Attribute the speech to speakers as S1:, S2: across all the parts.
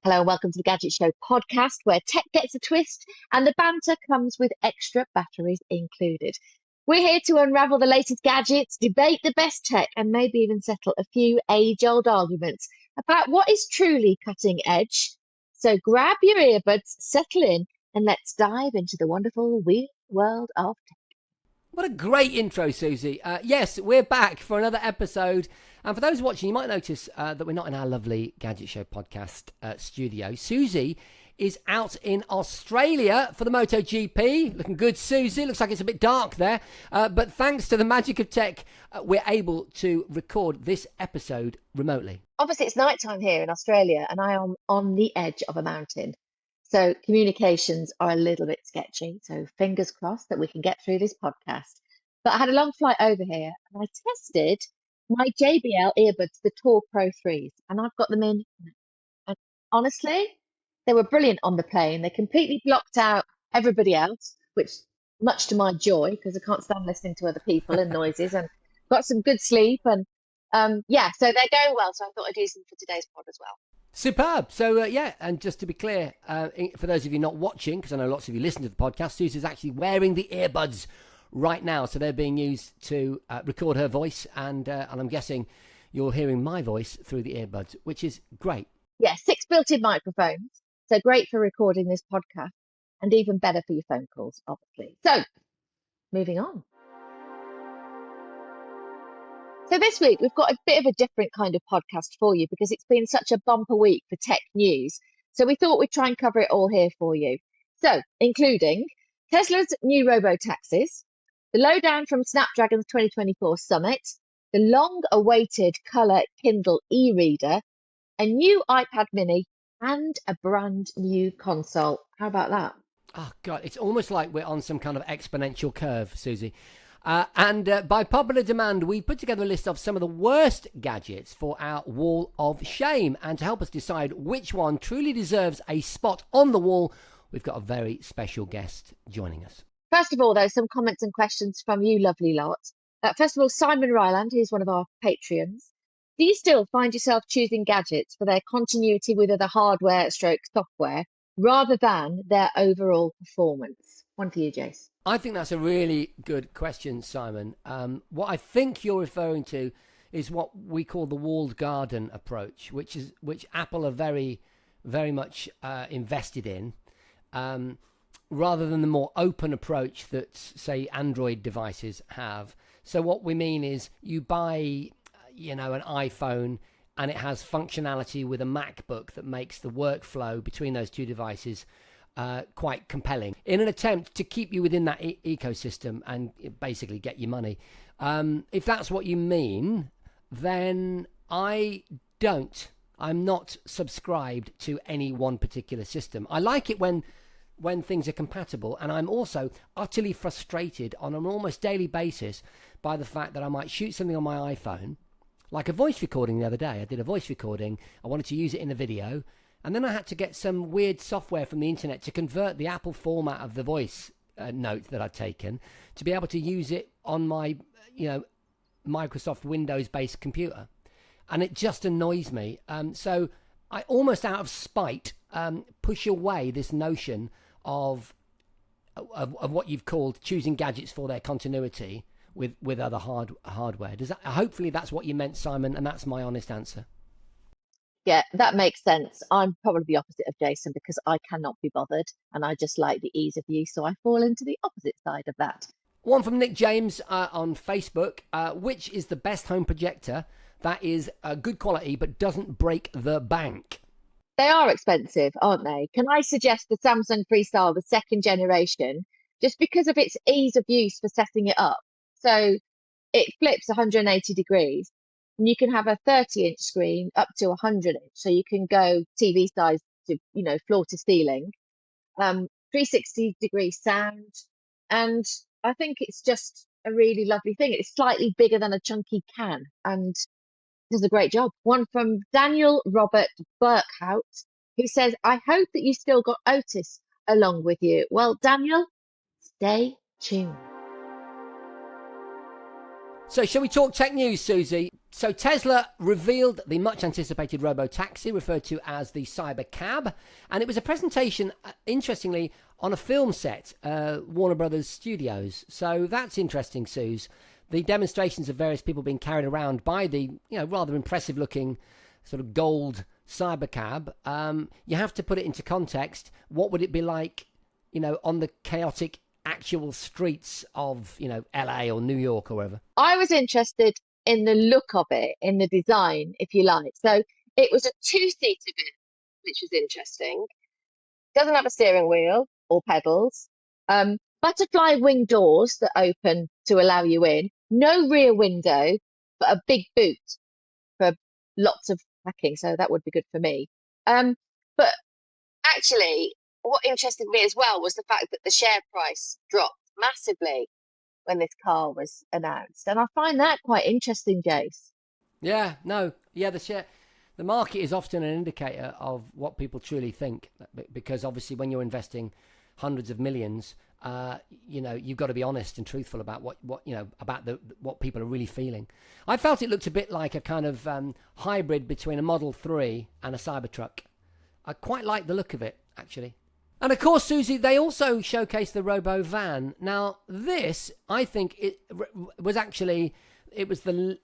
S1: Hello and welcome to the Gadget Show podcast, where tech gets a twist and the banter comes with extra batteries included. We're here to unravel the latest gadgets, debate the best tech, and maybe even settle a few age-old arguments about what is truly cutting edge. So grab your earbuds, settle in, and let's dive into the wonderful weird world of tech.
S2: What a great intro, Susie. Yes, we're back for another episode. And for those watching, you might notice that we're not in our lovely Gadget Show podcast studio. Susie is out in Australia for the MotoGP. Looking good, Susie. Looks like it's a bit dark there. But thanks to the magic of tech, we're able to record this episode remotely.
S1: Obviously, it's nighttime here in Australia, and I am on the edge of a mountain. So communications are a little bit sketchy. So fingers crossed that we can get through this podcast. But I had a long flight over here and I tested my JBL earbuds, the Tour Pro 3s, and I've got them in. And honestly, they were brilliant on the plane. They completely blocked out everybody else, which much to my joy, because I can't stand listening to other people and noises, and got some good sleep. And so they're going well. So I thought I'd use them for today's pod as well.
S2: Superb. So, and just to be clear, for those of you not watching, because I know lots of you listen to the podcast, Susie's actually wearing the earbuds right now. So they're being used to record her voice, and I'm guessing you're hearing my voice through the earbuds, which is great.
S1: Yeah, 6 built-in microphones. So great for recording this podcast, and even better for your phone calls, obviously. So, moving on. So this week, we've got a bit of a different kind of podcast for you because it's been such a bumper week for tech news. So we thought we'd try and cover it all here for you. So, including Tesla's new robo-taxis, the lowdown from Snapdragon's 2024 summit, the long-awaited colour Kindle e-reader, a new iPad mini, and a brand new console. How about that?
S2: Oh, God, it's almost like we're on some kind of exponential curve, Susie. And by popular demand, we put together a list of some of the worst gadgets for our wall of shame. And to help us decide which one truly deserves a spot on the wall, we've got a very special guest joining us.
S1: First of all, though, some comments and questions from you lovely lot. First of all, Simon Ryland, who's one of our Patreons. Do you still find yourself choosing gadgets for their continuity with other hardware stroke software rather than their overall performance? One for you, Jace.
S2: I think that's a really good question, Simon. What I think you're referring to is what we call the walled garden approach, which Apple are very, very much invested in, rather than the more open approach that, say, Android devices have. So what we mean is you buy, an iPhone, and it has functionality with a MacBook that makes the workflow between those two devices quite compelling in an attempt to keep you within that ecosystem and basically get your money. If that's what you mean, then I'm not subscribed to any one particular system. I like it when things are compatible, and I'm also utterly frustrated on an almost daily basis by the fact that I might shoot something on my iPhone, like a voice recording the other day. I did a voice recording. I wanted to use it in a video. And then I had to get some weird software from the internet to convert the Apple format of the voice note that I'd taken to be able to use it on my, Microsoft Windows-based computer. And it just annoys me. So I almost out of spite push away this notion of what you've called choosing gadgets for their continuity with other hardware. Hopefully that's what you meant, Simon, and that's my honest answer.
S1: Yeah, that makes sense. I'm probably the opposite of Jason because I cannot be bothered and I just like the ease of use. So I fall into the opposite side of that.
S2: One from Nick James on Facebook. Which is the best home projector that is good quality but doesn't break the bank?
S1: They are expensive, aren't they? Can I suggest the Samsung Freestyle, the second generation, just because of its ease of use for setting it up? So it flips 180 degrees. And you can have a 30-inch screen up to 100-inch, so you can go TV size to, floor to ceiling. 360-degree sound, and I think it's just a really lovely thing. It's slightly bigger than a chunky can, and does a great job. One from Daniel Robert Burkhout, who says, "I hope that you still got Ortis along with you." Well, Daniel, stay tuned.
S2: So shall we talk tech news, Susie? So Tesla revealed the much anticipated robo-taxi referred to as the Cybercab. And it was a presentation, interestingly, on a film set, Warner Brothers Studios. So that's interesting, Suze. The demonstrations of various people being carried around by the, rather impressive looking sort of gold Cybercab. You have to put it into context. What would it be like, on the chaotic actual streets of, LA or New York or wherever?
S1: I was interested in the look of it, in the design, if you like. So it was a two-seater bit, which was interesting. Doesn't have a steering wheel or pedals. Butterfly wing doors that open to allow you in. No rear window, but a big boot for lots of packing. So that would be good for me. But actually, what interested me as well was the fact that the share price dropped massively when this car was announced. And I find that quite interesting, Jace.
S2: The market is often an indicator of what people truly think, because obviously when you're investing hundreds of millions, you've got to be honest and truthful about what people are really feeling. I felt it looked a bit like a kind of hybrid between a Model 3 and a Cybertruck. I quite like the look of it, actually. And of course, Susie, they also showcased the Robo Van. Now, this, I think, it was the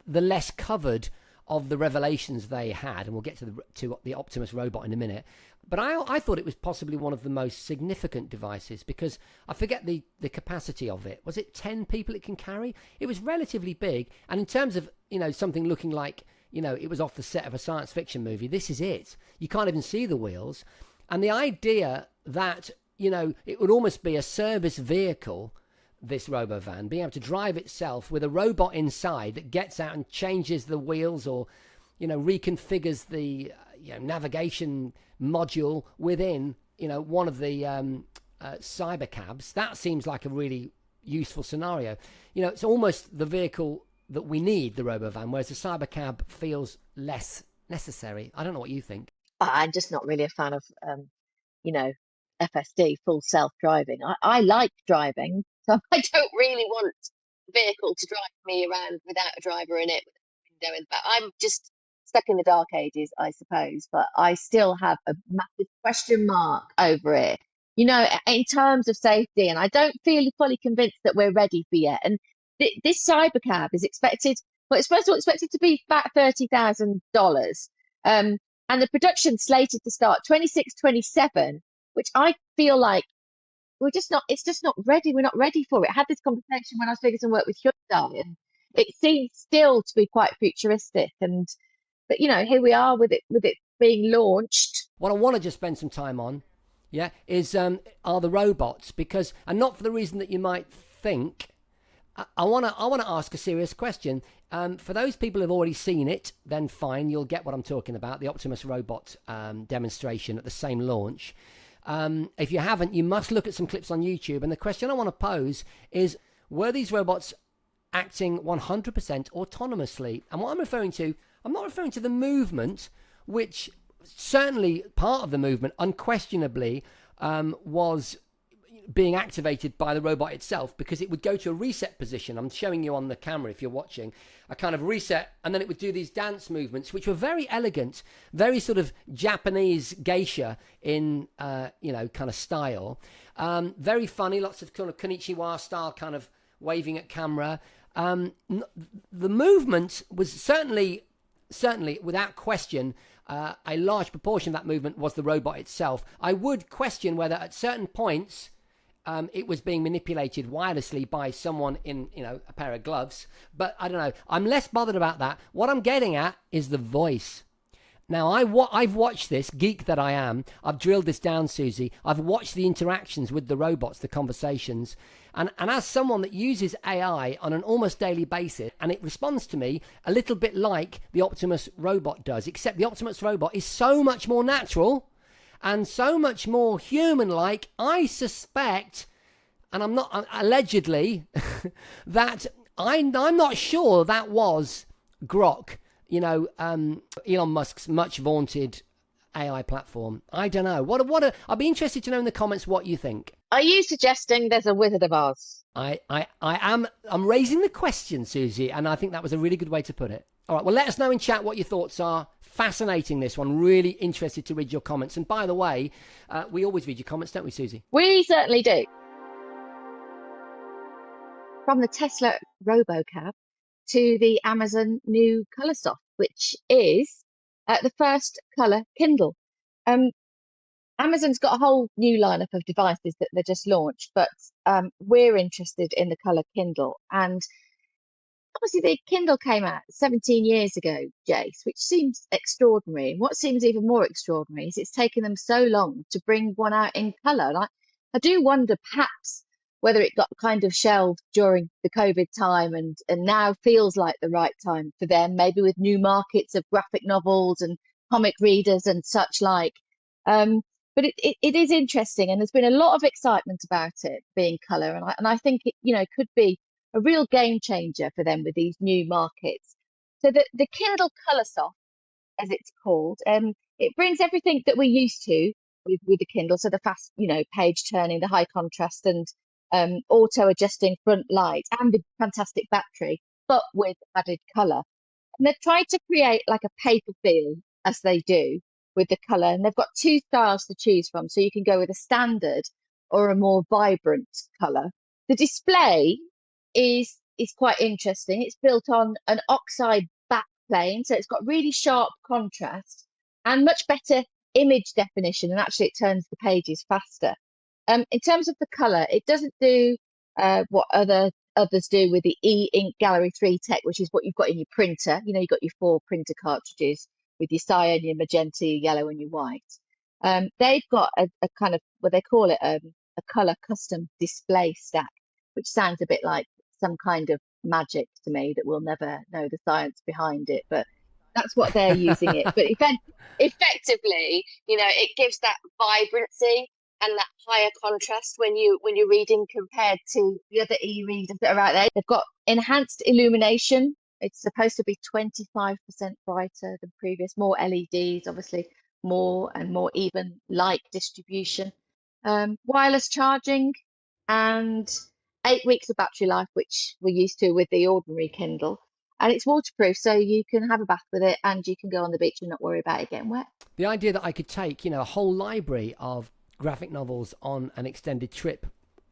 S2: less covered of the revelations they had, and we'll get to the Optimus robot in a minute. But I thought it was possibly one of the most significant devices, because I forget the capacity of it. Was it 10 people it can carry? It was relatively big, and in terms of something looking like it was off the set of a science fiction movie, this is it. You can't even see the wheels. And the idea that, it would almost be a service vehicle, this robovan, being able to drive itself with a robot inside that gets out and changes the wheels or, reconfigures the navigation module within, one of the cybercabs. That seems like a really useful scenario. It's almost the vehicle that we need, the robovan, whereas the cybercab feels less necessary. I don't know what you think.
S1: I'm just not really a fan of, FSD, full self-driving. I like driving, so I don't really want a vehicle to drive me around without a driver in it, with a window in the back. I'm just stuck in the dark ages, I suppose, but I still have a massive question mark over it, in terms of safety, and I don't feel fully convinced that we're ready for yet. And this Cybercab is expected, well, it's first of all expected to be about $30,000. And the production slated to start 26, 27, which I feel like it's just not ready. We're not ready for it. I had this conversation when I was doing some work with Hyundai, and it seems still to be quite futuristic. But here we are with it being launched.
S2: What I want to just spend some time on, is are the robots, because, and not for the reason that you might think. I want to ask a serious question. For those people who've already seen it, then fine, you'll get what I'm talking about, the Optimus robot demonstration at the same launch. If you haven't, you must look at some clips on YouTube. And the question I want to pose is, were these robots acting 100% autonomously? And what I'm not referring to the movement, which certainly part of the movement, unquestionably, was being activated by the robot itself, because it would go to a reset position. I'm showing you on the camera if you're watching, a kind of reset, and then it would do these dance movements, which were very elegant, very sort of Japanese geisha in kind of style, very funny, lots of kind of konnichiwa style kind of waving at camera. The movement was certainly without question, a large proportion of that movement was the robot itself. I would question whether at certain points it was being manipulated wirelessly by someone in, a pair of gloves. But I don't know. I'm less bothered about that. What I'm getting at is the voice. Now, I've watched this, geek that I am. I've drilled this down, Susie. I've watched the interactions with the robots, the conversations. And as someone that uses AI on an almost daily basis, and it responds to me a little bit like the Optimus robot does, except the Optimus robot is so much more natural and so much more human-like. I suspect, and I'm not allegedly, that I'm not sure that was Grok, Elon Musk's much vaunted AI platform? I don't know. I'd be interested to know in the comments what you think.
S1: Are you suggesting there's a Wizard of Oz?
S2: I'm raising the question, Susie, and I think that was a really good way to put it. All right, well, let us know in chat what your thoughts are. Fascinating, this one. Really interested to read your comments. And by the way, we always read your comments, don't we, Susie?
S1: We certainly do. From the Tesla RoboCab to the Amazon new Coloursoft, which is the first colour Kindle. Amazon's got a whole new lineup of devices that they just launched, but we're interested in the colour Kindle. And obviously, the Kindle came out 17 years ago, Jace, which seems extraordinary. And what seems even more extraordinary is it's taken them so long to bring one out in colour. And I do wonder perhaps whether it got kind of shelved during the COVID time and now feels like the right time for them, maybe with new markets of graphic novels and comic readers and such like. But it is interesting, and there's been a lot of excitement about it being colour. And I think it could be a real game changer for them with these new markets. So the Kindle Coloursoft, as it's called, it brings everything that we're used to with the Kindle. So the fast, page turning, the high contrast and auto adjusting front light and the fantastic battery, but with added colour. And they've tried to create like a paper feel as they do with the colour. And they've got two styles to choose from. So you can go with a standard or a more vibrant colour. The display is quite interesting. It's built on an oxide backplane, so it's got really sharp contrast and much better image definition, and actually it turns the pages faster. In terms of the colour, it doesn't do what others do with the e-ink Gallery 3 tech, which is what you've got in your printer. You've got your 4 printer cartridges with your cyan, your magenta, your yellow and your white. They've got a kind of, what they call it, a colour custom display stack, which sounds a bit like some kind of magic to me that we'll never know the science behind it, but that's what they're using it. But effectively, it gives that vibrancy and that higher contrast when you're reading compared to the other e-readers that are out there. They've got enhanced illumination. It's supposed to be 25% brighter than previous, more LEDs, obviously more and more even light distribution, wireless charging, and 8 weeks of battery life, which we're used to with the ordinary Kindle. And it's waterproof, so you can have a bath with it and you can go on the beach and not worry about it getting wet.
S2: The idea that I could take, a whole library of graphic novels on an extended trip,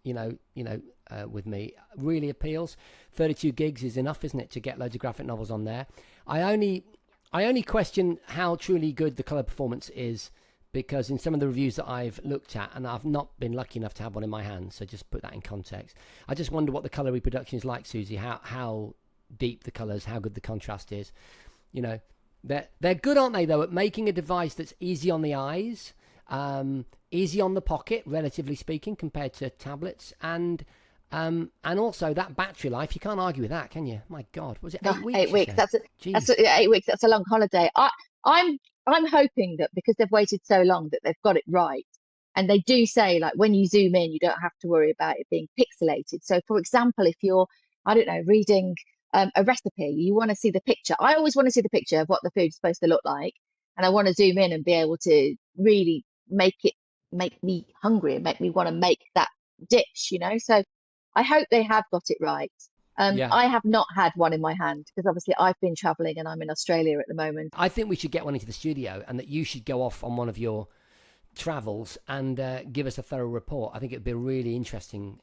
S2: with me really appeals. 32 gigs is enough, isn't it, to get loads of graphic novels on there. I only question how truly good the color performance is, because in some of the reviews that I've looked at, and I've not been lucky enough to have one in my hand, so just put that in context. I just wonder what the color reproduction is like, Susie, how deep the colors, how good the contrast is. They're good, aren't they, though, at making a device that's easy on the eyes, easy on the pocket, relatively speaking, compared to tablets, and also that battery life. You can't argue with that, can you? My God, was it 8 weeks?
S1: 8 weeks. That's 8 weeks. That's a long holiday. I'm hoping that because they've waited so long that they've got it right. And they do say, like, when you zoom in, you don't have to worry about it being pixelated. So, for example, if you're, I don't know, reading a recipe, you want to see the picture. I always want to see the picture of what the food's supposed to look like. And I want to zoom in and be able to really make me hungry and make me want to make that dish, So I hope they have got it right. I have not had one in my hand because obviously I've been traveling and I'm in Australia at the moment.
S2: I think we should get one into the studio and that you should go off on one of your travels and give us a thorough report. I think it'd be a really interesting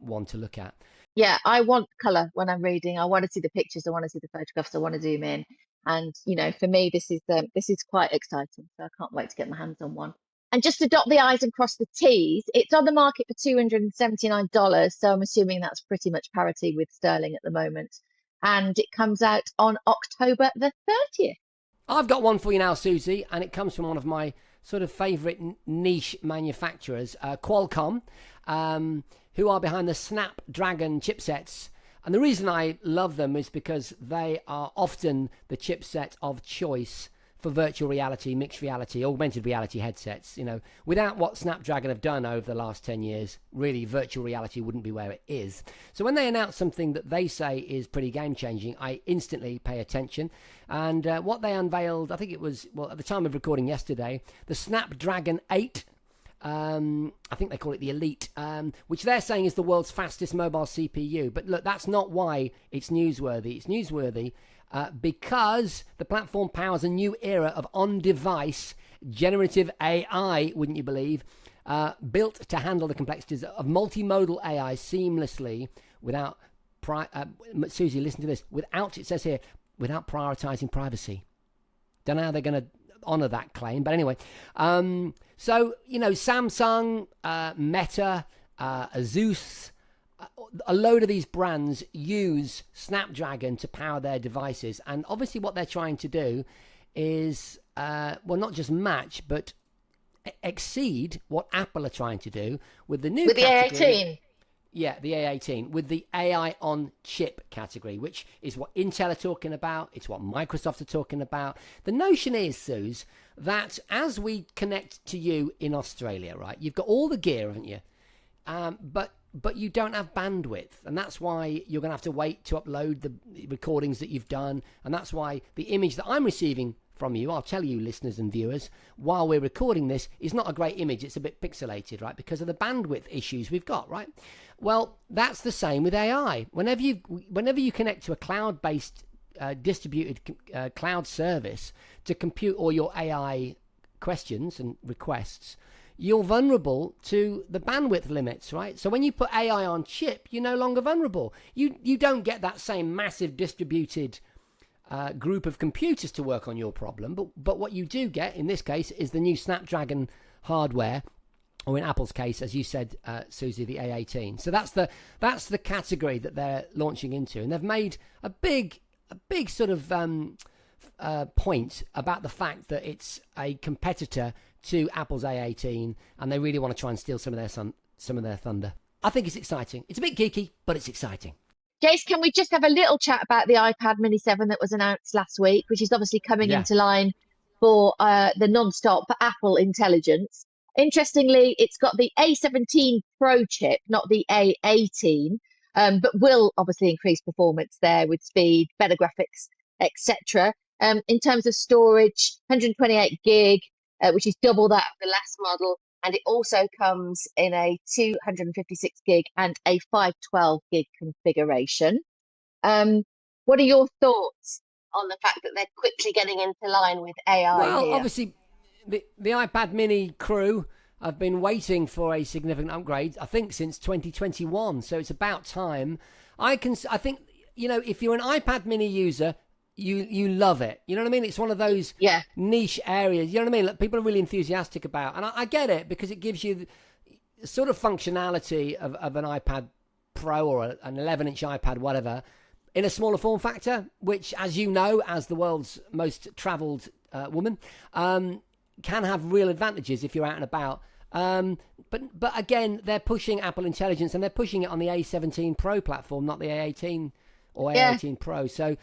S2: one to look at.
S1: Yeah, I want colour when I'm reading. I want to see the pictures. I want to see the photographs. I want to zoom in. And, for me, this is quite exciting. So I can't wait to get my hands on one. And just to dot the I's and cross the T's, it's on the market for $279. So I'm assuming that's pretty much parity with sterling at the moment. And it comes out on October the 30th.
S2: I've got one for you now, Susie, and it comes from one of my sort of favourite niche manufacturers, Qualcomm, who are behind the Snapdragon chipsets. And the reason I love them is because they are often the chipset of choice for virtual reality, mixed reality, augmented reality headsets. Without what Snapdragon have done over the last 10 years, really virtual reality wouldn't be where it is. So when they announce something that they say is pretty game-changing, I instantly pay attention. And what they unveiled, I think it was, at the time of recording yesterday, the Snapdragon 8. I think they call it the Elite, which they're saying is the world's fastest mobile CPU. But look, that's not why it's newsworthy. It's newsworthy because the platform powers a new era of on-device generative AI, wouldn't you believe, built to handle the complexities of multimodal AI seamlessly without, Susie, listen to this, it says here, without prioritizing privacy. Don't know how they're going to honor that claim, but anyway. So, Samsung, Meta, Asus, a load of these brands use Snapdragon to power their devices. And obviously what they're trying to do is, not just match, but exceed what Apple are trying to do with the new
S1: with
S2: category.
S1: The A18.
S2: Yeah, the A18, with the AI on chip category, which is what Intel are talking about. It's what Microsoft are talking about. The notion is, Suze, that as we connect to you in Australia, right, you've got all the gear, haven't you? But you don't have bandwidth, and that's why you're going to have to wait to upload the recordings that you've done, and that's why the image that I'm receiving from you, I'll tell you, listeners and viewers, while we're recording this, is not a great image. It's a bit pixelated, right, because of the bandwidth issues we've got, right? Well, that's the same with AI. Whenever you connect to a cloud-based distributed cloud service to compute all your AI questions and requests, you're vulnerable to the bandwidth limits, right? So when you put AI on chip, you're no longer vulnerable. You don't get that same massive distributed group of computers to work on your problem, but what you do get in this case is the new Snapdragon hardware, or in Apple's case, as you said, Susie, the A18. So that's the category that they're launching into, and they've made a big sort of point about the fact that it's a competitor to Apple's A18, and they really want to try and steal some of their thunder. I think it's exciting. It's a bit geeky, but it's exciting.
S1: Jace, can we just have a little chat about the iPad Mini 7 that was announced last week, which is obviously coming into line for the non-stop Apple intelligence. Interestingly, it's got the A17 Pro chip, not the A18, but will obviously increase performance there with speed, better graphics, etc. In terms of storage, 128 gig, which is double that of the last model. And it also comes in a 256 gig and a 512 gig configuration. What are your thoughts on the fact that they're quickly getting into line with AI
S2: Well,
S1: here?
S2: obviously, the iPad Mini crew have been waiting for a significant upgrade, I think, since 2021. So it's about time. I think, if you're an iPad Mini user, you love it. You know what I mean? It's one of those niche areas. You know what I mean? Like, people are really enthusiastic about, and I get it because it gives you the sort of functionality of an iPad Pro or an 11-inch iPad, whatever, in a smaller form factor, which, as you know, as the world's most travelled woman, can have real advantages if you're out and about. But again, they're pushing Apple Intelligence, and they're pushing it on the A17 Pro platform, not the A18 or A18 Pro. So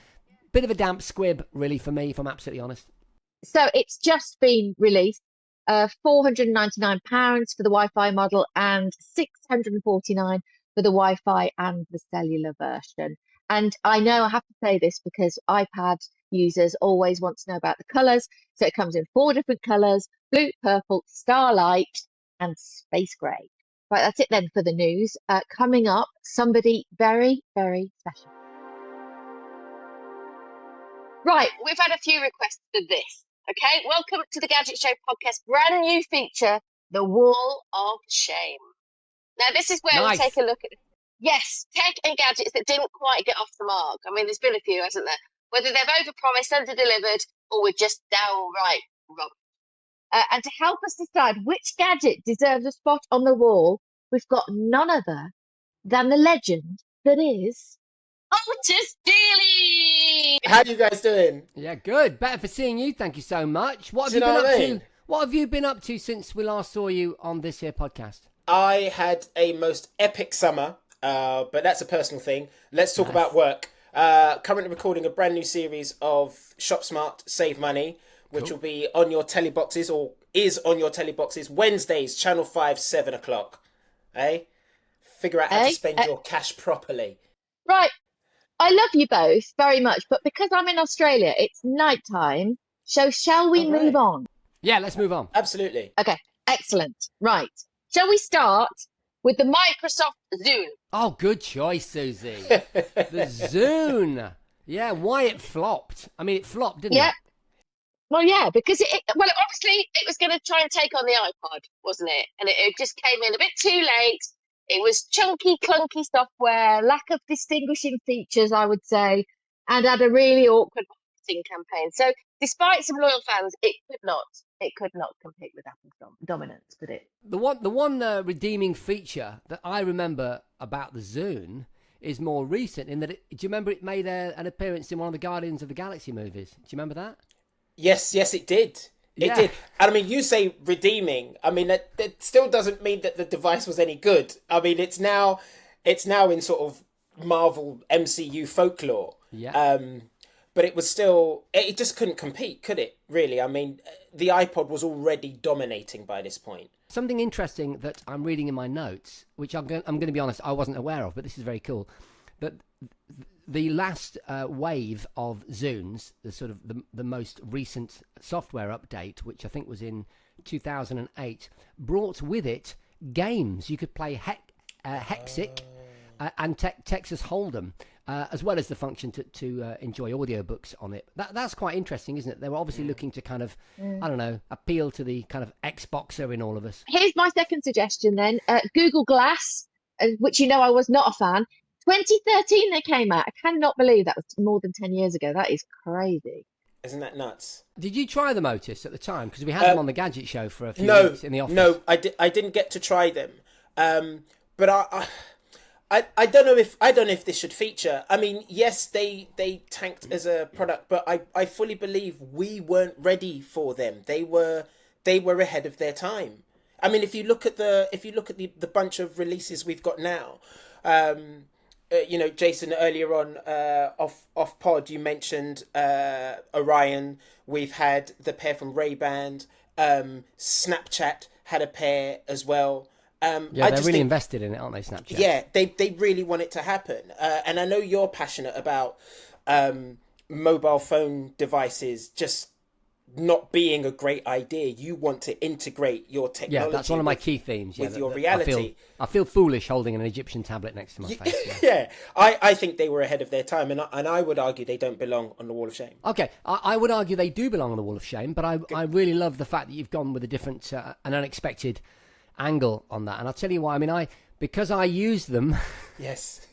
S2: bit of a damp squib, really, for me, if I'm absolutely honest.
S1: So it's just been released, £499 for the Wi-Fi model and $649 for the Wi-Fi and the cellular version. And I know I have to say this because iPad users always want to know about the colours. So it comes in 4 different colours: blue, purple, starlight, and space grey. Right, that's it then for the news. Coming up, somebody very, very special. Right, we've had a few requests for this. Okay, welcome to the Gadget Show podcast, brand new feature, the Wall of Shame. Now, this is where we take a look at, tech and gadgets that didn't quite get off the mark. I mean, there's been a few, hasn't there? Whether they've overpromised, under-delivered, or we're just downright wrong. And to help us decide which gadget deserves a spot on the wall, we've got none other than the legend that is Ortis Daily.
S3: How you guys doing?
S2: Yeah, good. Better for seeing you. Thank you so much. What have you been up to? What have you been up to since we last saw you on this here podcast?
S3: I had a most epic summer, but that's a personal thing. Let's talk about work. Currently recording a brand new series of Shop Smart, Save Money, which
S2: Cool.
S3: will be on your teleboxes, or is on your teleboxes, Wednesdays, Channel 5, 7 o'clock. Eh? Figure out how to
S1: Eh?
S3: spend your cash properly.
S1: Right. I love you both very much, but because I'm in Australia, it's nighttime. So shall we
S3: All
S1: move
S3: right.
S1: on?
S2: Yeah, let's move on.
S3: Absolutely.
S1: Okay, excellent. Right. Shall we start with the Microsoft Zune?
S2: Oh, good choice, Susie. The Zune. Yeah, why it flopped. I mean, it flopped, didn't
S1: Yeah.
S2: it?
S1: Well, yeah, because obviously it was going to try and take on the iPod, wasn't it? And it just came in a bit too late. It was chunky, clunky software, lack of distinguishing features, I would say, and had a really awkward marketing campaign. So, despite some loyal fans, it could not compete with Apple's dominance, could it?
S2: The one redeeming feature that I remember about the Zune is more recent in that do you remember it made an appearance in one of the Guardians of the Galaxy movies? Do you remember that?
S3: Yes, it did. It did. And I mean, you say redeeming. I mean, that still doesn't mean that the device was any good. I mean, it's now in sort of Marvel MCU folklore.
S2: Yeah.
S3: But it was still, it just couldn't compete, could it? Really? I mean, the iPod was already dominating by this point.
S2: Something interesting that I'm reading in my notes, which I'm going to be honest, I wasn't aware of, but this is very cool. That the last wave of Zunes, the sort of the most recent software update, which I think was in 2008, brought with it games. You could play Hexic and Texas Hold'em, as well as the function to enjoy audiobooks on it. That's quite interesting, isn't it? They were obviously looking to kind of, I don't know, appeal to the kind of Xboxer in all of us.
S1: Here's my second suggestion then. Google Glass, which I was not a fan. 2013 they came out. I cannot believe that was more than 10 years ago. That is crazy.
S3: Isn't that nuts?
S2: Did you try them, Otis, at the time? Because we had them on the Gadget Show for a few weeks in the office.
S3: No, I didn't get to try them. But I don't know if this should feature. I mean, yes, they tanked as a product, but I fully believe we weren't ready for them. They were ahead of their time. I mean, if you look at the bunch of releases we've got now, Jason, earlier on off pod, you mentioned Orion. We've had the pair from Ray-Ban. Snapchat had a pair as well.
S2: Yeah, they're really invested in it, aren't they, Snapchat?
S3: Yeah, they really want it to happen. And I know you're passionate about mobile phone devices just not being a great idea. You want to integrate your technology.
S2: Yeah, that's one of my key themes.
S3: With your reality.
S2: I feel foolish holding an Egyptian tablet next to my face.
S3: Yeah, I think they were ahead of their time, and I would argue they don't belong on the Wall of Shame.
S2: Okay, I would argue they do belong on the Wall of Shame, but I really love the fact that you've gone with a different, an unexpected angle on that. And I'll tell you why. I mean, because I use them.
S3: Yes.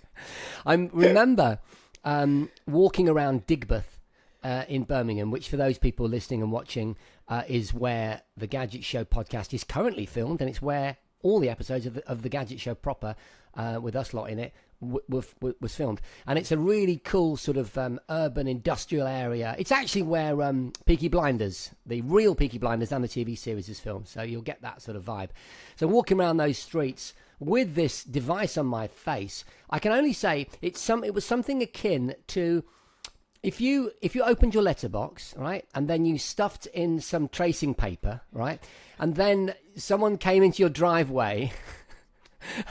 S2: I remember walking around Digbeth in Birmingham, which for those people listening and watching is where the Gadget Show podcast is currently filmed, and it's where all the episodes of the Gadget Show proper, with us lot in it, was filmed. And it's a really cool sort of urban industrial area. It's actually where Peaky Blinders, the real Peaky Blinders and the TV series is filmed, so you'll get that sort of vibe. So walking around those streets with this device on my face, I can only say it was something akin to if you opened your letterbox, right, and then you stuffed in some tracing paper, right, and then someone came into your driveway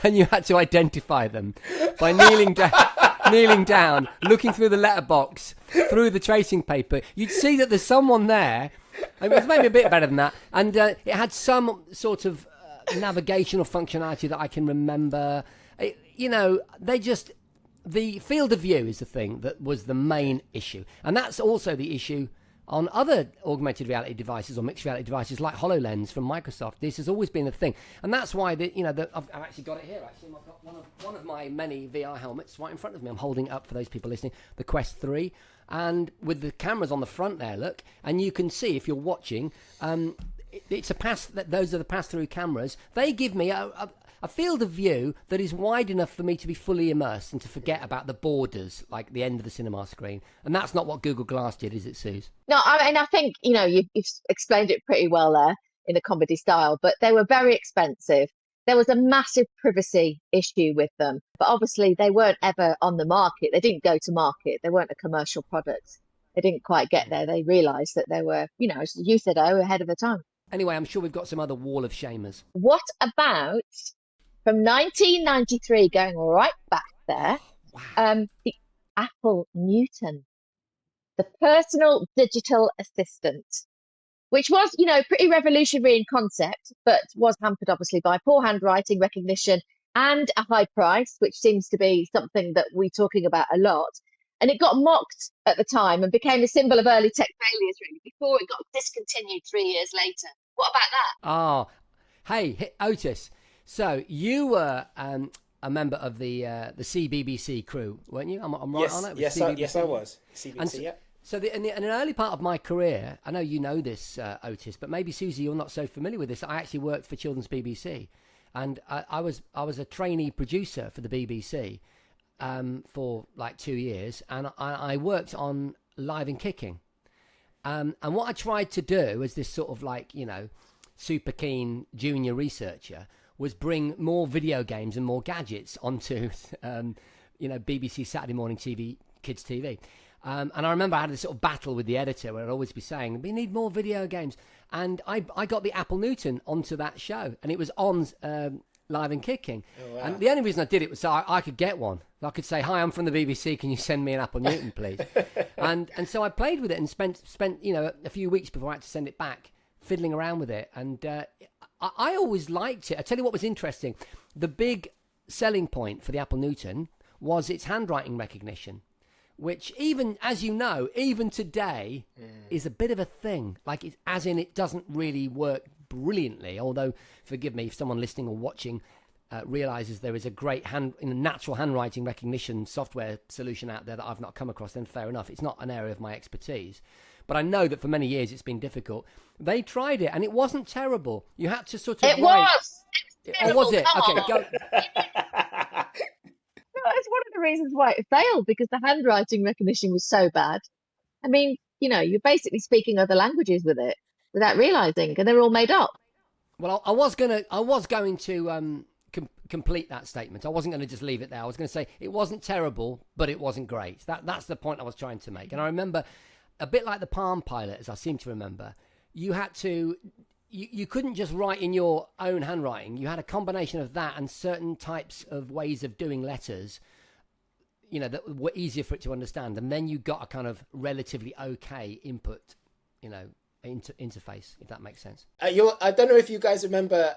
S2: and you had to identify them by kneeling down, looking through the letterbox, through the tracing paper, you'd see that there's someone there. It was maybe a bit better than that, and it had some sort of navigational functionality that I can remember. The field of view is the thing that was the main issue. And that's also the issue on other augmented reality devices or mixed reality devices like HoloLens from Microsoft. This has always been a thing. And that's why I've actually got it here. Actually, I've got one of my many VR helmets right in front of me. I'm holding it up for those people listening, the Quest 3. And with the cameras on the front there, look, and you can see if you're watching, those are the pass-through cameras. They give me a field of view that is wide enough for me to be fully immersed and to forget about the borders, like the end of the cinema screen. And that's not what Google Glass did, is it, Suze?
S1: No, I think, you've explained it pretty well there in a comedy style, but they were very expensive. There was a massive privacy issue with them, but obviously they weren't ever on the market. They didn't go to market. They weren't a commercial product they didn't quite get there. They realised that they were, as you said, ahead of the time.
S2: Anyway, I'm sure we've got some other wall of shamers.
S1: What about from 1993, going right back there, the Apple Newton, the personal digital assistant, which was, pretty revolutionary in concept, but was hampered obviously by poor handwriting recognition and a high price, which seems to be something that we're talking about a lot. And it got mocked at the time and became a symbol of early tech failures, really, before it got discontinued 3 years later. What about that?
S2: Oh, hey, Ortis. So you were a member of the CBBC crew, weren't you? I'm right on it?
S3: Yes, I was. CBBC, yeah.
S2: So in an early part of my career, I know you know this, Ortis, but maybe, Susie, you're not so familiar with this. I actually worked for Children's BBC, and I was a trainee producer for the BBC for like 2 years, and I worked on Live and Kicking. And what I tried to do as this sort of like, super keen junior researcher was bring more video games and more gadgets onto, BBC Saturday morning TV, kids TV. And I remember I had this sort of battle with the editor where I'd always be saying, we need more video games. And I got the Apple Newton onto that show, and it was on Live and Kicking. Oh, wow. And the only reason I did it was so I could get one. I could say, hi, I'm from the BBC, can you send me an Apple Newton, please? and so I played with it and spent a few weeks before I had to send it back, fiddling around with it. And I always liked it. I tell you what was interesting. The big selling point for the Apple Newton was its handwriting recognition, which even, as you know, even today is a bit of a thing. Like, it doesn't really work brilliantly, although, forgive me if someone listening or watching realizes there is a great natural handwriting recognition software solution out there that I've not come across, then fair enough. It's not an area of my expertise. But I know that for many years it's been difficult. They tried it, and it wasn't terrible. You had to sort of...
S1: It was!
S2: Or was it? Okay, go...
S1: It's one of the reasons why it failed, because the handwriting recognition was so bad. I mean, you're basically speaking other languages with it without realizing, and they're all made up.
S2: Well, I was going to complete that statement. I wasn't going to just leave it there. I was going to say it wasn't terrible, but it wasn't great. That's the point I was trying to make. And I remember, a bit like the Palm Pilot, as I seem to remember, you had to... You couldn't just write in your own handwriting. You had a combination of that and certain types of ways of doing letters, that were easier for it to understand. And then you got a kind of relatively okay input, interface, if that makes sense.
S3: I don't know if you guys remember,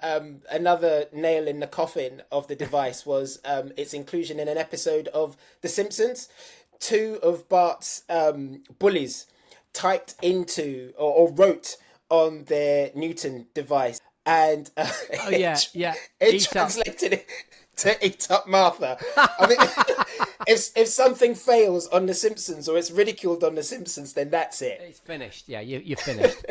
S3: another nail in the coffin of the device was its inclusion in an episode of The Simpsons. 2 of Bart's bullies typed into or wrote on their Newton device, and it translated it to eat up Martha. I mean, if something fails on The Simpsons or it's ridiculed on The Simpsons, then that's it.
S2: It's finished. Yeah, you're finished.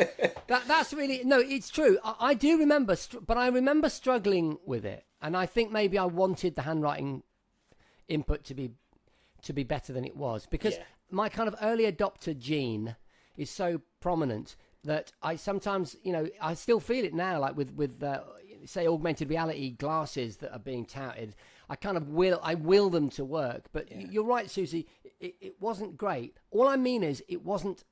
S2: That's really... No, it's true. I do remember, but I remember struggling with it, and I think maybe I wanted the handwriting input to be better than it was, because my kind of early adopter gene is so prominent that I sometimes, I still feel it now, like with say augmented reality glasses that are being touted. I kind of will them to work. But you're right, Susie. It wasn't great. All I mean is it wasn't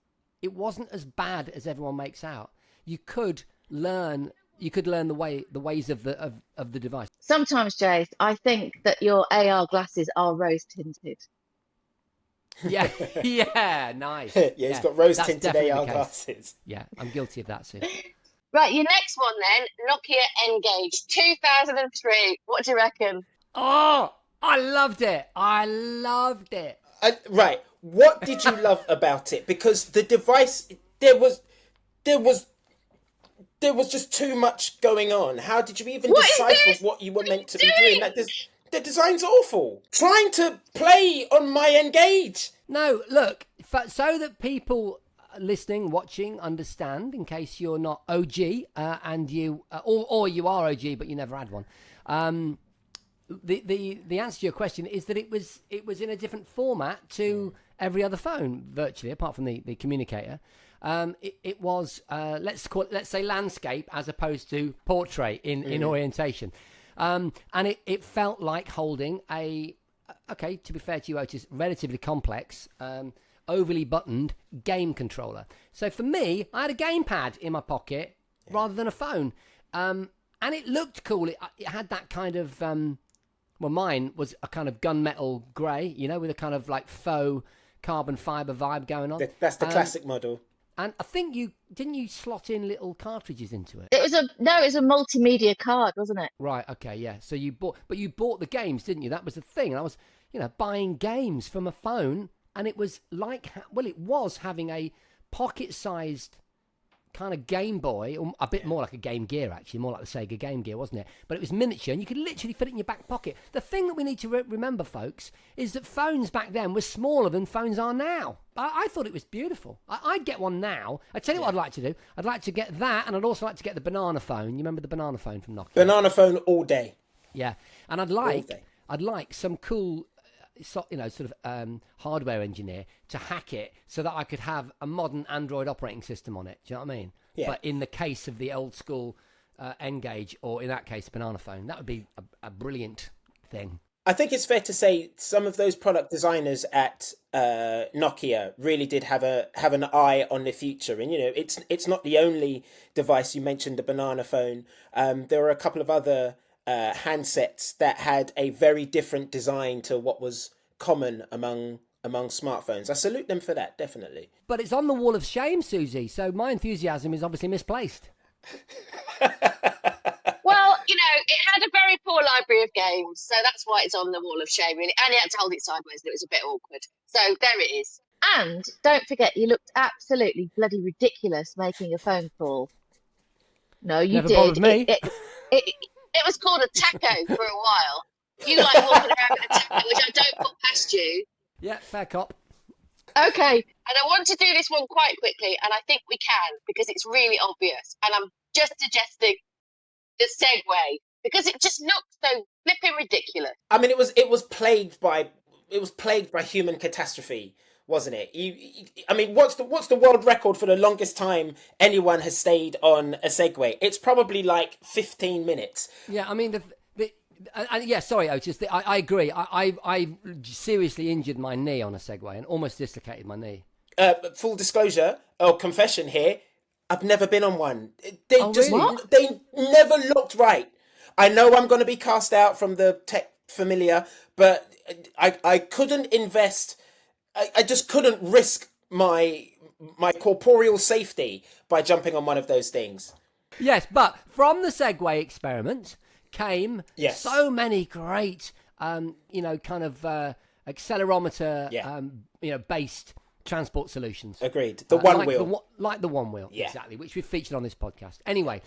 S2: as bad as everyone makes out. You could learn the ways of the device.
S1: Sometimes, Jace, I think that your AR glasses are rose tinted.
S2: Yeah, nice.
S3: He's got rose tinted AR glasses.
S2: Yeah, I'm guilty of that, Sue.
S1: Right, your next one then, Nokia N-Gage, 2003. What do you reckon?
S2: Oh, I loved it.
S3: Right, what did you love about it? Because the device, there was just too much going on. How did you even decipher what you were meant to be doing? The design's awful. Trying to play on my N-Gage.
S2: No, look, so that people listening, watching, understand, in case you're not OG, and you, or you are OG but you never had one. The answer to your question is that it was in a different format to every other phone, virtually, apart from the communicator. It was let's say landscape as opposed to portrait in orientation. And it felt like holding to be fair to you, Ortis, relatively complex overly buttoned game controller. So for me, I had a gamepad in my pocket rather than a phone. And it looked cool. It had that kind of, well, mine was a kind of gunmetal grey, with a kind of like faux carbon fibre vibe going on.
S3: That's the classic model.
S2: And I think didn't you slot in little cartridges into it?
S1: It was a multimedia card, wasn't it?
S2: Right. Okay. Yeah. So you bought the games, didn't you? That was the thing. And I was, buying games from a phone, and it was like, it was having a pocket-sized kind of Game Boy, or a bit more like a Game Gear, actually, more like the Sega Game Gear, wasn't it? But it was miniature, and you could literally fit it in your back pocket. The thing that we need to remember, folks, is that phones back then were smaller than phones are now. I thought it was beautiful. I'd get one now. I tell you what I'd like to do. I'd like to get that, and I'd also like to get the banana phone. You remember the banana phone from Nokia?
S3: Banana phone all day.
S2: Yeah, and I'd like some cool, sort of hardware engineer to hack it so that I could have a modern Android operating system on it. Do you know what I mean?
S3: Yeah.
S2: But in the case of the old school N-Gage, or in that case, banana phone, that would be a brilliant thing.
S3: I think it's fair to say some of those product designers at Nokia really did have an eye on the future, and it's not the only device. You mentioned the banana phone. There were a couple of other handsets that had a very different design to what was common among smartphones. I salute them for that, definitely.
S2: But it's on the wall of shame, Susie, so my enthusiasm is obviously misplaced.
S1: Well, it had a very poor library of games, so that's why it's on the wall of shame, really. And it had to hold it sideways, and it was a bit awkward. So there it is. And don't forget, you looked absolutely bloody ridiculous making a phone call. No, you
S2: Never
S1: did.
S2: bothered me.
S1: It was called a taco for a while. You like walking around with a taco, which I don't put past you.
S2: Yeah, fair cop.
S1: Okay, and I want to do this one quite quickly, and I think we can because it's really obvious. And I'm just suggesting the Segway because it just looks so flipping ridiculous.
S3: I mean, it was plagued by human catastrophe, wasn't it? I mean, what's the world record for the longest time anyone has stayed on a Segway? It's probably like 15 minutes.
S2: Yeah, I mean, yeah, sorry, Otis. I agree. I seriously injured my knee on a Segway and almost dislocated my knee.
S3: Full disclosure, or confession here, I've never been on one.
S2: Really?
S3: They never looked right. I know I'm going to be cast out from the tech familiar, but I couldn't invest. I just couldn't risk my corporeal safety by jumping on one of those things.
S2: Yes, but from the Segway experiment came so many great, kind of accelerometer, based transport solutions.
S3: Agreed. The one wheel.
S2: Like the one wheel, exactly, which we've featured on this podcast. Anyway,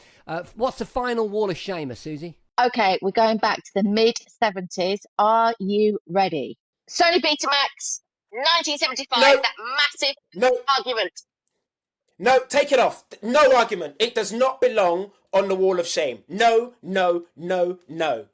S2: what's the final wall of shame, Susie?
S1: Okay, we're going back to the mid-70s. Are you ready? Sony Betamax, 1975,
S3: No.
S1: that massive argument.
S3: No, take it off. No argument. It does not belong on the wall of shame. No.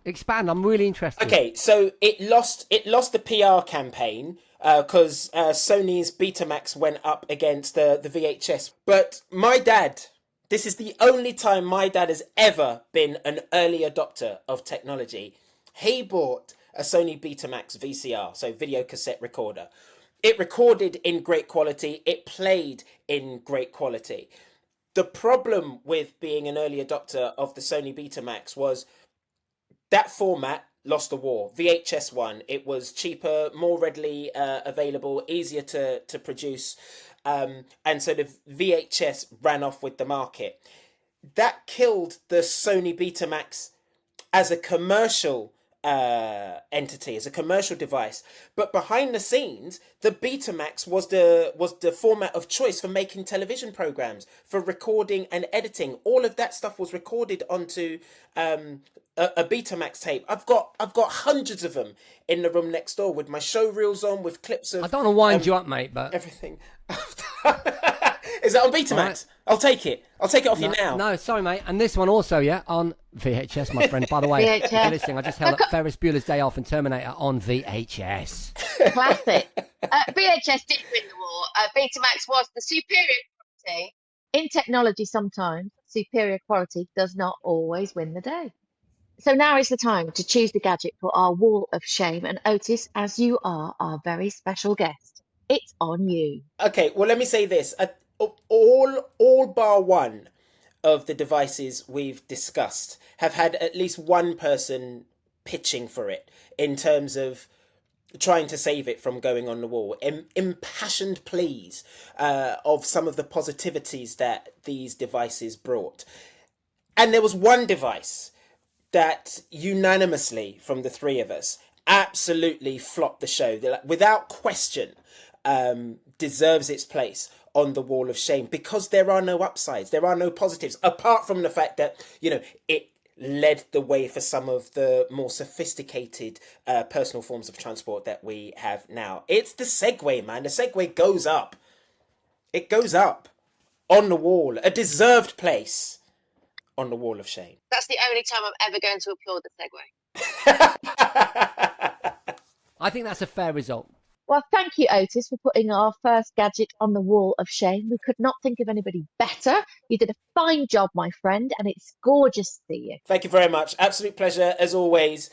S2: Expand. I'm really interested.
S3: Okay, so it lost the PR campaign because Sony's Betamax went up against the VHS. But my dad, this is the only time my dad has ever been an early adopter of technology. He bought a Sony Betamax VCR, so video cassette recorder. It recorded in great quality. It played in great quality. The problem with being an early adopter of the Sony Betamax was that format lost the war. VHS won. It was cheaper, more readily available, easier to produce. And so the VHS ran off with the market. That killed the Sony Betamax as a commercial entity, as a commercial device. But behind the scenes, the Betamax was the format of choice for making television programs, for recording and editing. All of that stuff was recorded onto a Betamax tape. I've got hundreds of them in the room next door with my show reels on, with clips of.
S2: I don't want to wind you up, mate, but
S3: everything. Is that on Betamax? Right. I'll take it off you now.
S2: No, sorry, mate. And this one also, on VHS, my friend. By the way, if you're listening, I just held up Ferris Bueller's Day Off and Terminator on VHS.
S1: Classic. VHS did win the war. Betamax was the superior quality. In technology, sometimes superior quality does not always win the day. So now is the time to choose the gadget for our wall of shame. And Otis, as you are our very special guest, it's on you.
S3: Okay, well, let me say this. All bar one of the devices we've discussed have had at least one person pitching for it in terms of trying to save it from going on the wall. Impassioned pleas of some of the positivities that these devices brought. And there was one device that unanimously from the three of us absolutely flopped the show. Like, without question, deserves its place on the wall of shame because there are no upsides, there are no positives, apart from the fact that, you know, it led the way for some of the more sophisticated personal forms of transport that we have now. It's the Segway, man. The Segway goes up. It goes up on the wall, a deserved place on the wall of shame.
S1: That's the only time I'm ever going to applaud the Segway.
S2: I think that's a fair result.
S1: Well, thank you, Otis, for putting our first gadget on the wall of shame. We could not think of anybody better. You did a fine job, my friend, and it's gorgeous to see you.
S3: Thank you very much. Absolute pleasure, as always.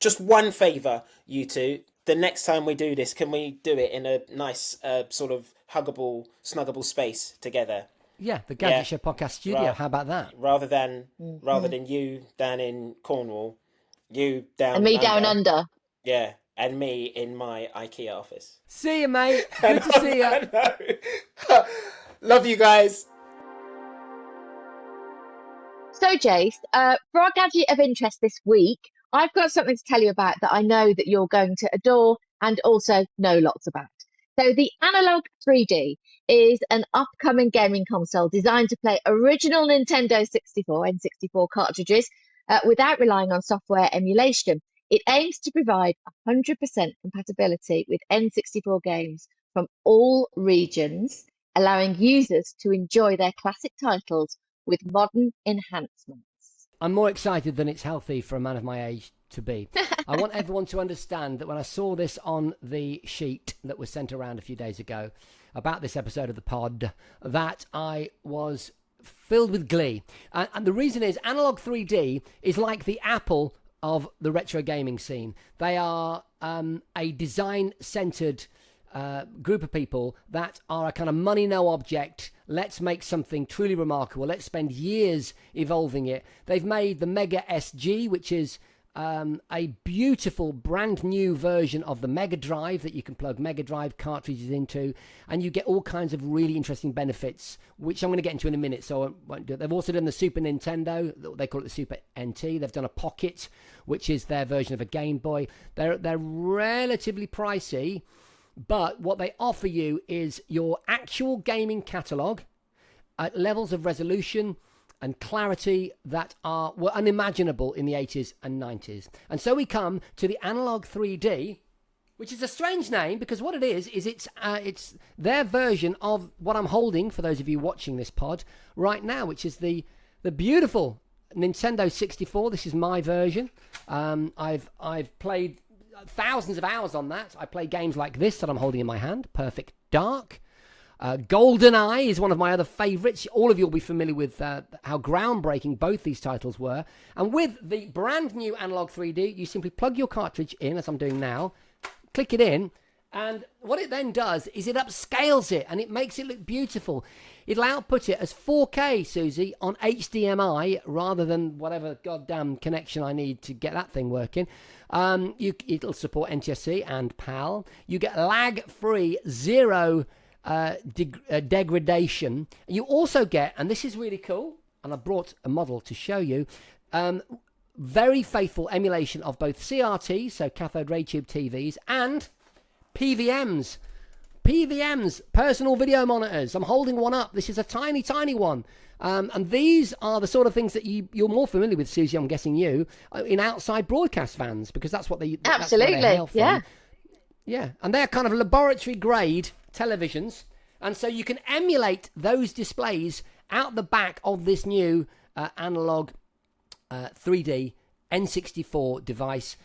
S3: Just one favour, you two. The next time we do this, can we do it in a nice sort of huggable, snuggable space together?
S2: Yeah, the Gadget Show podcast studio. How about that?
S3: Rather than you down in Cornwall, you down
S1: and me
S3: under.
S1: Down under.
S3: Yeah. And me in my IKEA office.
S2: See you, mate. Good to see you.
S3: Love you guys.
S1: So, Jace, for our gadget of interest this week, I've got something to tell you about that I know that you're going to adore and also know lots about. So the Analogue 3D is an upcoming gaming console designed to play original Nintendo 64 N64 cartridges without relying on software emulation. It aims to provide 100% compatibility with N64 games from all regions, allowing users to enjoy their classic titles with modern enhancements.
S2: I'm more excited than it's healthy for a man of my age to be. I want everyone to understand that when I saw this on the sheet that was sent around a few days ago about this episode of the pod, that I was filled with glee. And the reason is Analogue 3D is like the Apple of the retro gaming scene. They are a design-centered group of people that are a kind of money no object. Let's make something truly remarkable. Let's spend years evolving it. They've made the Mega SG, which is a beautiful brand new version of the Mega Drive that you can plug Mega Drive cartridges into, and you get all kinds of really interesting benefits, which I'm going to get into in a minute, so I won't do it. They've also done the Super Nintendo. They call it the Super NT. They've done a Pocket, which is their version of a Game Boy. They're relatively pricey, but what they offer you is your actual gaming catalog at levels of resolution and clarity that were unimaginable in the 80s and 90s. And so we come to the Analogue 3D, which is a strange name because what it is it's their version of what I'm holding for those of you watching this pod right now, which is the beautiful Nintendo 64. This is my version. I've played thousands of hours on that. I play games like this that I'm holding in my hand, Perfect Dark. GoldenEye is one of my other favourites. All of you will be familiar with how groundbreaking both these titles were. And with the brand new Analogue 3D, you simply plug your cartridge in, as I'm doing now, click it in, and what it then does is it upscales it and it makes it look beautiful. It'll output it as 4K, Susie, on HDMI rather than whatever goddamn connection I need to get that thing working. It'll support NTSC and PAL. You get lag-free, zero degradation. You also get, and this is really cool, and I brought a model to show you, very faithful emulation of both CRTs, so cathode ray tube TVs, and PVMs, personal video monitors. I'm holding one up. This is a tiny, tiny one. And these are the sort of things that you're more familiar with, Susie, I'm guessing you, in outside broadcast fans, because that's what they
S1: absolutely,
S2: that's where they hail from.
S1: yeah.
S2: Yeah, and they're kind of laboratory grade televisions, and so you can emulate those displays out the back of this new Analogue 3D N64 device,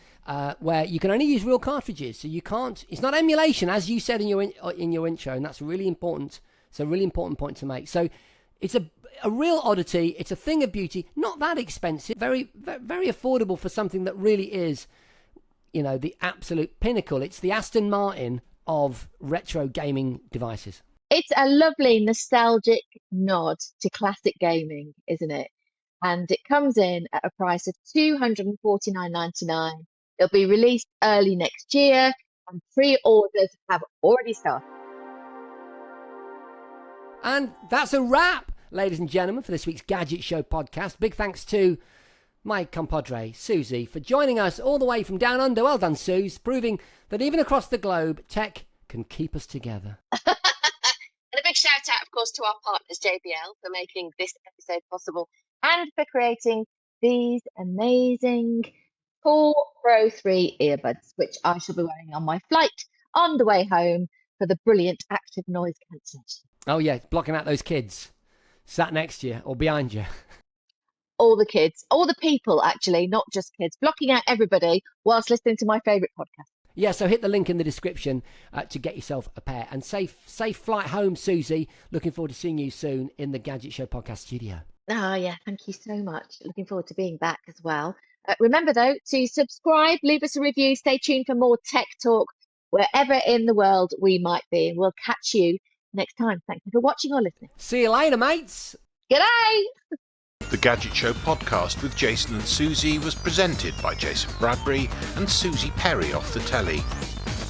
S2: where you can only use real cartridges, so you can't. It's not emulation, as you said in your intro, and that's really important. It's a really important point to make. So it's a real oddity. It's a thing of beauty, not that expensive, very very affordable for something that really is, you know, the absolute pinnacle. It's the Aston Martin of retro gaming devices?
S1: It's a lovely nostalgic nod to classic gaming, isn't it? And it comes in at a price of $249.99. It'll be released early next year, and pre-orders have already started.
S2: And that's a wrap, ladies and gentlemen, for this week's Gadget Show podcast. Big thanks to my compadre, Suzi, for joining us all the way from down under. Well done, Suze, proving that even across the globe, tech can keep us together.
S1: And a big shout out, of course, to our partners, JBL, for making this episode possible and for creating these amazing Cool Pro 3 earbuds, which I shall be wearing on my flight on the way home for the brilliant active noise cancellation.
S2: Oh, yeah, blocking out those kids sat next to you or behind you.
S1: All the kids, all the people, actually, not just kids, blocking out everybody whilst listening to my favourite podcast.
S2: Yeah, so hit the link in the description to get yourself a pair. And safe flight home, Suzi. Looking forward to seeing you soon in the Gadget Show podcast studio.
S1: Oh, yeah, thank you so much. Looking forward to being back as well. Remember, though, to subscribe, leave us a review, stay tuned for more tech talk wherever in the world we might be. And we'll catch you next time. Thank you for watching or listening.
S2: See you later, mates.
S1: G'day!
S4: The Gadget Show podcast with Jason and Suzi was presented by Jason Bradbury and Suzi Perry off the telly.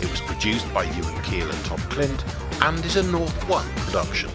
S4: It was produced by Ewan Keel and Tom Clint and is a North One production.